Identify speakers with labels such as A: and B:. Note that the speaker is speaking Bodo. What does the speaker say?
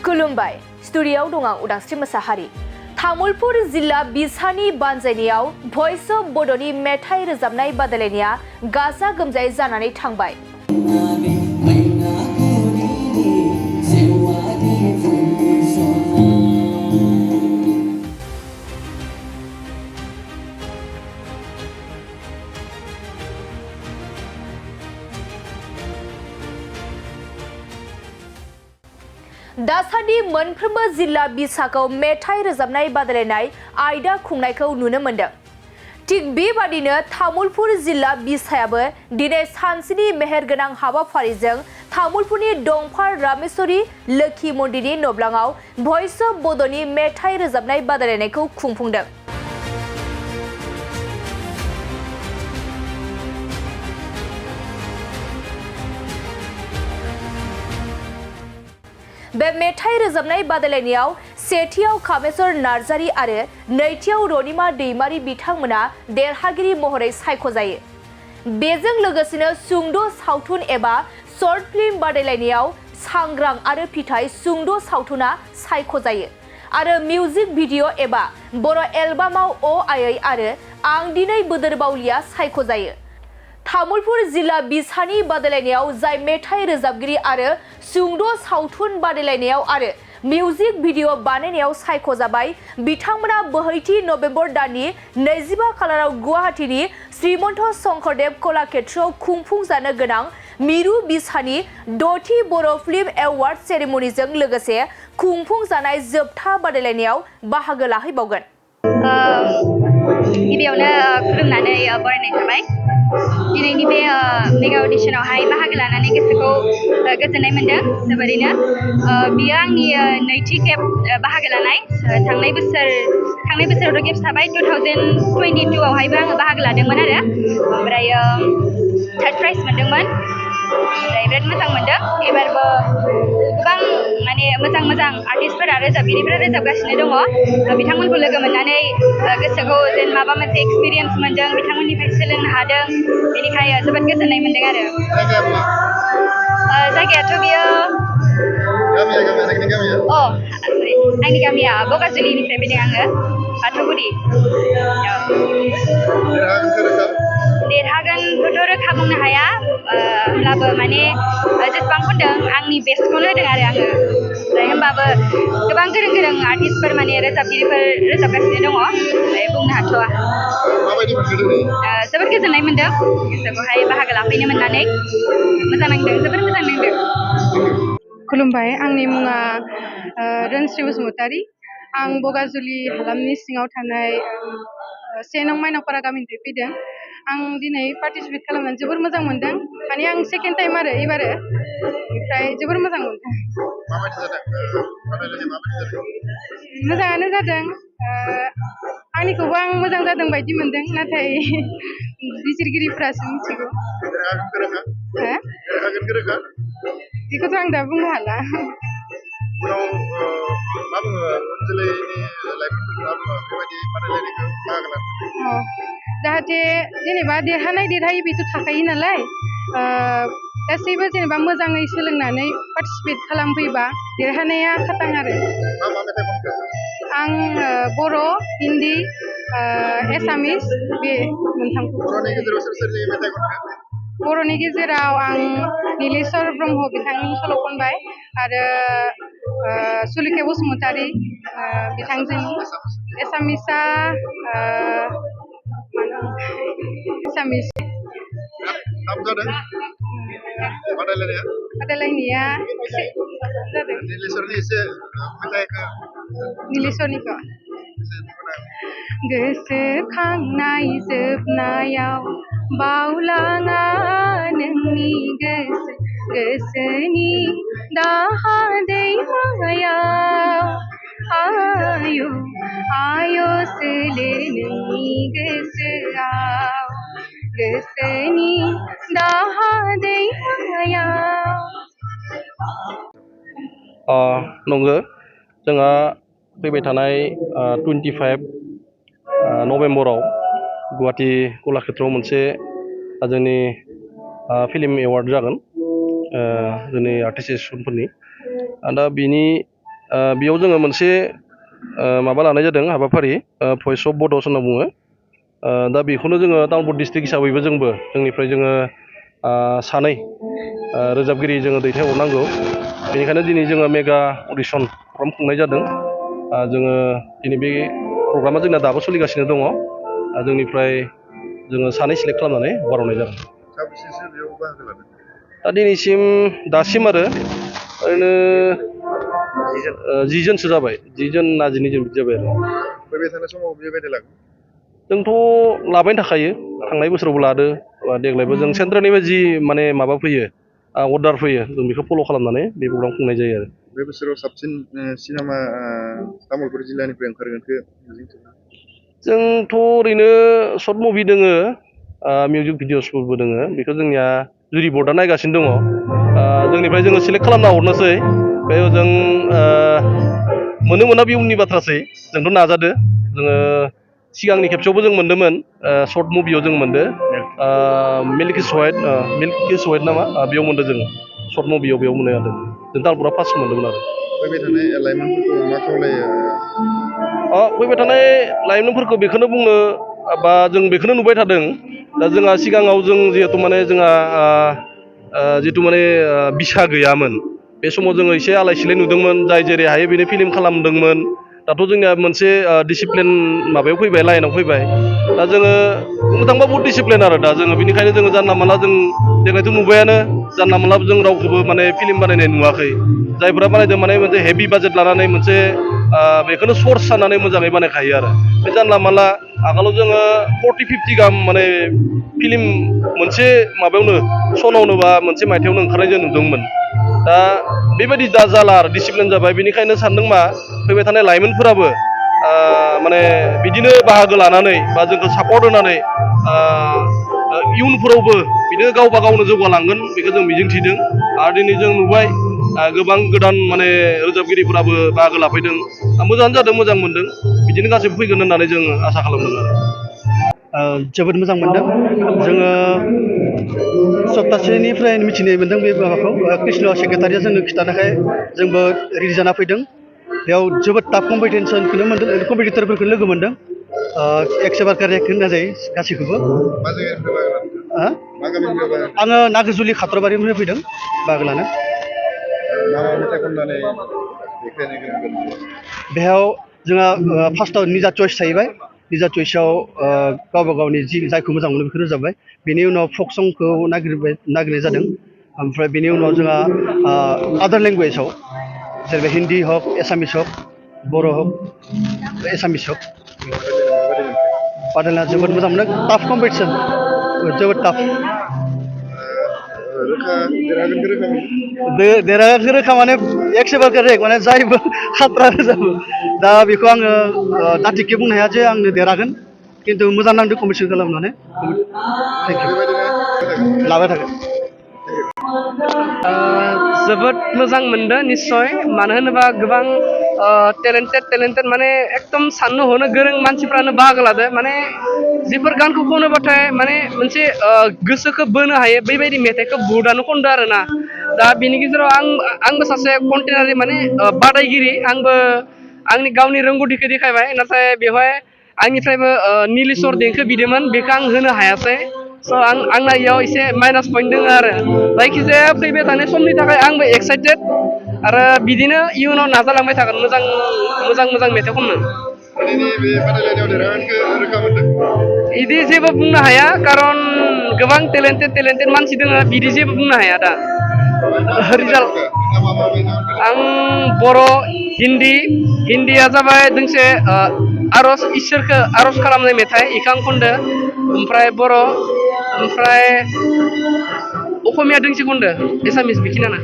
A: खुलुमबाय स्टुडिय'आव दं आं उदांस्रि मोसाहारि। तामुलपुर जिल्ला बिसानि बानजायनायाव भइस अफ बड'नि मेथाइ रोजाबनाय बादायलायनाया गाजा गोमजायै जानानै थांबाय। दासान्दि मोनफ्रोमबो जिल्ला बिसाखौ मेथाइ रोजाबनाय बादायलायनाय आयदा खुंनायखौ नुनो मोन्दों। थिग बेबादिनो तामुलपुर जिल्ला बिसायाबो दिनै सानसेनि मेहेरगोनां हाबाफारिजों तामुलपुरनि दंफार रामेश्वरी लोखि मन्दिरनि नब्लाङाव भइस अफ बड'नि मेथाइ रोजाबनाय बादायलायनायखौ खुंफुंदों। बे मेथाइ रोजाबनाय बादायलायनायाव सेथियाव कामेश्वर नार्जारी आरो नैथियाव रनिमा दैमारी बिथांमोना देरहागिरि महरै सायख'जायो। बेजों लोगोसेनो सुंद' सावथुन एबा शर्ट फिल्म बादायलायनायाव सांग्रां आरो फिथाइ सुंद' सावथुना सायख'जायो आरो मिउजिक भिडिअ एबा बर' एलबामाव अ आयै आरो आं दिनै बोदोर बावलिया सायख'जायो। तामुलपुर जिल्ला बिसानि बादायलायनायाव जाय मेथाइ रोजाबगिरि आरो सुंद' सावथुन बादायलायनायाव आरो मिउजिक भिडिअ बानायनायाव सायख'जाबाय बिथांमोना बोहैथि नभेम्बर दाननि 25 खालाराव गुवाहाटीनि श्रीमन्त शंकरदेव कलाक्षेत्रआव खुंफुंजानो गोनां मिरु बिसानि 6थि बर' फिल्म एवार्ड सेरेमनिजों लोगोसे खुंफुंजानाय जोबथा बादायलायनायाव बाहागो लाहैबावगोन।
B: गिबियावनो खुलुमनानै बरायनाय थाबाय। दिनैनि बे मेगा अडिशनावहाय बाहागो लानानै गोसोखौ गोजोननाय मोन्दों जोबोरैनो। बियो आंनि नैथि खेब बाहागो लानाय। थांनाय बोसोरावथ' खेबसे थाबाय 2022आवहायबो आङो बाहागो लादोंमोन आरो ओमफ्राय थार्ड प्राइज मोन्दोंमोन। ओमफ्राय बिराद मोजां मोन्दों। एबारबो गोबां माने मोजां आर्टिस्टफोरा रोजाबगिरिफोरा रोजाबगासिनो दङ। बिथांमोनखौ लोगो मोननानै गोसोखौ जेन माबा मोनसे एक्सपिरियेन्स मोन्दों, बिथांमोननिफ्राय सोलोंनो हादों, बेनिखाय जोबोद गोजोननाय मोन्दों आरो। जायगायाथ' बियो आंनि गामिया बगाजुलिनिफ्राय फैदों आङो, बाथौगुरि। देरहागोनखौथ' रोखा बुंनो हाया, होमब्लाबो माने जेसेबां खनदों आंनि बेस्टखौनो होदों आरो आङो। ओमफ्राय होमबाबो गोबां गोरों आर्टिस्टफोर माने रोजाबगिरिफोर रोजाबगासिनो दङ, ओमफ्राय बुंनो हाथ'वा। जोबोद गोजोननाय मोन्दों गोसोखौहाय बाहागो लाफैनो मोननानै। मोजां नांदों, जोबोद मोजां नांदों।
C: खुलुमबाय, आंनि मुङा रोनस्रि बसुमतारी। आं बगाजुलि हालामनि सिङाव थानाय 1 नं माइनावपारा गामिनिफ्राय फैदों। आं दिनै पार्टिसिपेट खालामनानै जोबोर मोजां मोन्दों। माने आं सेकेन्ड टाइम आरो एबारो, ओमफ्राय जोबोर मोजां मोन्दों। मोजाङानो जादों। आंनिखौबो आं मोजां जादों बायदि मोन्दों, नाथाय बिजिरगिरिफ्रासो मिथिगौ। बेखौथ' आं दा बुंनो हाला। जाहाथे जेनेबा देरहायै बेथ' थाखायो नालाय, गासैबो जेनेबा मोजाङै सोलोंनानै पार्टिसिपेट खालामफैबा देरहानाया खाथां आरो। आं बर', हिन्दी, एसामिस बे मोनथामखौ। बर'नि गेजेराव आं नीलेश्वर ब्रह्म बिथांनि सल' खनबाय आरो सुलेखा बसुमतारी बिथांजोनि। एसामिसआ बादायलायनाया एसे जादों। नीलेश्वरनिखौ गोसोखांनाय जोबनायाव बावलाङा नोंनि गोसोनि दाहा दैमायाव आय' सोलो नोंनि गोसोआव गोसोनि दाहा दैमायाव।
D: नंगौ, जोंहा फैबाय थानाय 25 नभेम्बराव गुवाहाटी कलाक्षेत्रआव मोनसे जोंनि फिल्म एवार्ड जागोन जोंनि आर्टिस्ट एसोसिएसनफोरनि। दा बिनि बेयाव जोङो मोनसे माबा लानाय जादों हाबाफारि भइस अफ बड'स होनना बुङो दा बेखौनो जोङो तामुलपुर डिस्ट्रिक्ट हिसाबैबो जोंनिफ्राय जोङो सानै रोजाबगिरि जोङो दैथायहरनांगौ बेनिखायनो दिनै जोङो मेगा अडिसन प्रग्राम खुंनाय जादों जोङो दिनै बे प्रग्रामा जोंना दाबो सोलिगासिनो दङ जोंनिफ्राय जोङो सानै सिलेक्ट खालामनानै हगारहरनाय जादों
E: साबेसेसो बेयाव बाहागो लादों
D: दा दिनैसिम दासिम आरो ओरैनो 10 जनसो जाबाय 10 जन ना 12 जन बिदि जाबाय आरो
E: फैबाय थानाय समाव बेबायदि लागोन
D: जोंथ' लाबाय थाखायो थांनाय बोसोरावबो लादो देग्लायबो जों सेन्ट्रेलनिफ्राय जि माने माबा फैयो अर्डार फैयो जों बेखौ फल' खालामनानै बे प्रग्राम खुंनाय जायो आरो
E: बे बोसोराव साबसिन सिनेमा तामुलपुर जिल्लानिफ्राय ओंखारगोनखौ मिजिंथियो
D: जोंथ' ओरैनो सर्ट मुभि दोङो मिउजिक भिडिअसफोरबो दोङो बेखौ जोंनिया जुरि बर्डआ नायगासिनो दङ जोंनिफ्राय जोङो सिलेक्ट खालामना हरनोसै बेयाव जों मोनो मोना बे उननि बाथ्रासै जोंथ' नाजादो जोङो सिगांनि खेबसेयावबो जों मोन्दोंमोन सर्ट मुभियाव जों मोनदो मिल्कि सवाइट नामा बेयाव मोनदो जों सर्ट मुभियाव बेयाव मोननो हादों जों तामुलपुरा फार्स्ट मोन्दोंमोन आरो
E: फैबाय थानाय लाइमोनफोरखौ मा खावलायो
D: फैबाय थानाय लाइमोनफोरखौ बेखौनो बुंनो बा जों बेखौनो नुबाय थादों दा जोंहा सिगाङाव जों जिहेतु माने जोंहा जितु माने बिसा गैयामोन बे समाव जोङो एसे आलाय सिलाय नुदोंमोन जाय जेरै हायो बेनो फिल्म खालामदोंमोन दाथ' जोंनिया मोनसे डिसिप्लिन माबायाव फैबाय लाइनाव फैबाय दा जोङो बुंनो थांबा बहुत डिसिप्लिन आरो दा जोङो बेनिखायनो जोङो जानला मानला जों देग्लायथ' नुबायानो जानला मानला जों रावखौबो माने फिल्म बानायनाय नुवाखै जायफोरा बानायदों माने मोनसे हेभि बाजेट लानानै मोनसे बेखौनो सर्स साननानै मोजाङै बानायखायो आरो बे जानला मानला आगोलाव जोङो 40-50 गाहाम माने फिल्म मोनसे माबायावनो सनावनो बा मोनसे मायथाइयावनो ओंखारनाय जों नुदोंमोन दा बेबायदि दा जाला आरो डिसिप्लिन जाबाय बेनिखायनो सानदों मा फैबाय थानाय लाइमोनफोराबो माने बिदिनो बाहागो लानानै बा जोंखौ सापर्ट होनानै इयुनफोरावबो बिदिनो गावबा गावनो जौगालांगोन बेखौ जों मिजिंथिदों आरो दिनै जों नुबाय गोबां गोदान माने रोजाबगिरिफोराबो बाहागो लाफैदों मोजाङानो जादों मोजां मोनदों बिदिनो गासैबो फैगोन होननानै जों आसा खालामदों आरो
F: जोबोद मोजां मोनदों जोङो सप्तासेनिफ्राय मिथिनो मोनदों बे माबाखौ कृष्ण सेक्रेटारिया जोंनो खिन्थानायखाय जोंबो रेडि जाना फैदों बेयाव जोबोद टाफ कम्पिटिसनखौनो मोनदों कम्पिटिटरफोरखौ लोगो मोनदों एक्सेबार कारेक्ट होननाय जायो गासैखौबो
E: मा जायगानिफ्राय बाहागो लादों मा गामिनिफ्राय बाहागो
F: आङो नागाजुलि खात्रबारिनिफ्राय फैदों बाहागो लानो
E: मा मा मेथाइ खननानै देखायनो गोनां
F: बेयाव जोंहा फार्स्टआव निजा चइस थाहैबाय निजा चइसआव गावबा गावनि जायखौ मोजां मोनो बेखौ रोजाबबाय बेनि उनाव फक संखौ नागिरनाय जादों ओमफ्राय बेनि उनाव जोंहा आदार लेंगुवेजाव जेरै हिन्दी हक एसामिस हक बर' हक एसामिस हक बादायलायना जोबोद मोजां मोनो टाफ कम्पिटिसन जोबोद टाफ
E: रोखा देरहागोनखौ रोखा मोनो
F: देरहागोन रोखा माने एक्सेबार कारेक्ट माने जायबो खात्रा रोजाबो दा बेखौ आङो दाथिके बुंनो हाया जे आंनो देरहागोन खिन्थु मोजां नांदों कम्पिटिसन खालामनानै थेंक इउ लाबाय थागोन
G: जोबोद मोजां मोनदों निस्सय मानो होनोबा गोबां टेलेन्टेड माने एकदम साननो हनो गोरों मानसिफ्रानो बाहागो लादो माने जिफोर गानखौ खनोबाथाय माने मोनसे गोसोखौ बोनो हायो बेबायदि मेथाइखौ बुहुदानो खनदो आरोना दा बेनि गेजेराव आंबो सासे कन्टेनारि माने बादायगिरि आंबो आंनि गावनि रोंगौथिखौ देखायबाय नाथाय बेवहाय आंनिफ्रायबो नीलेश्वर देंखो बिदोंमोन बेखौ आं होनो हायासै स' आंना इयाव एसे माइनास पइन्ट दङ आरो जायखिजाया फैबाय थानाय समनि थाखाय आंबो एक्साइटेड आरो बिदिनो इयुनाव नाजालांबाय थागोन मोजां मेथाइ खननो
E: दिनैनि बे बादायलायनायाव देरहागोनखौ रोखा मोनदों
G: बिदि जेबो बुंनो हाया खारन गोबां टेलेन्टेड मानसि दङ बिदि जेबो बुंनो हाया दा रिजाल्ट आं बर' हिन्दीया जाबाय दोंसे आर'ज इसोरखौ आर'ज खालामनाय मेथाइ इखौ आं खनदो ओमफ्राय बर' ओमफ्राय असमिया दोंसे खनदो एसामिस बेखिनियानो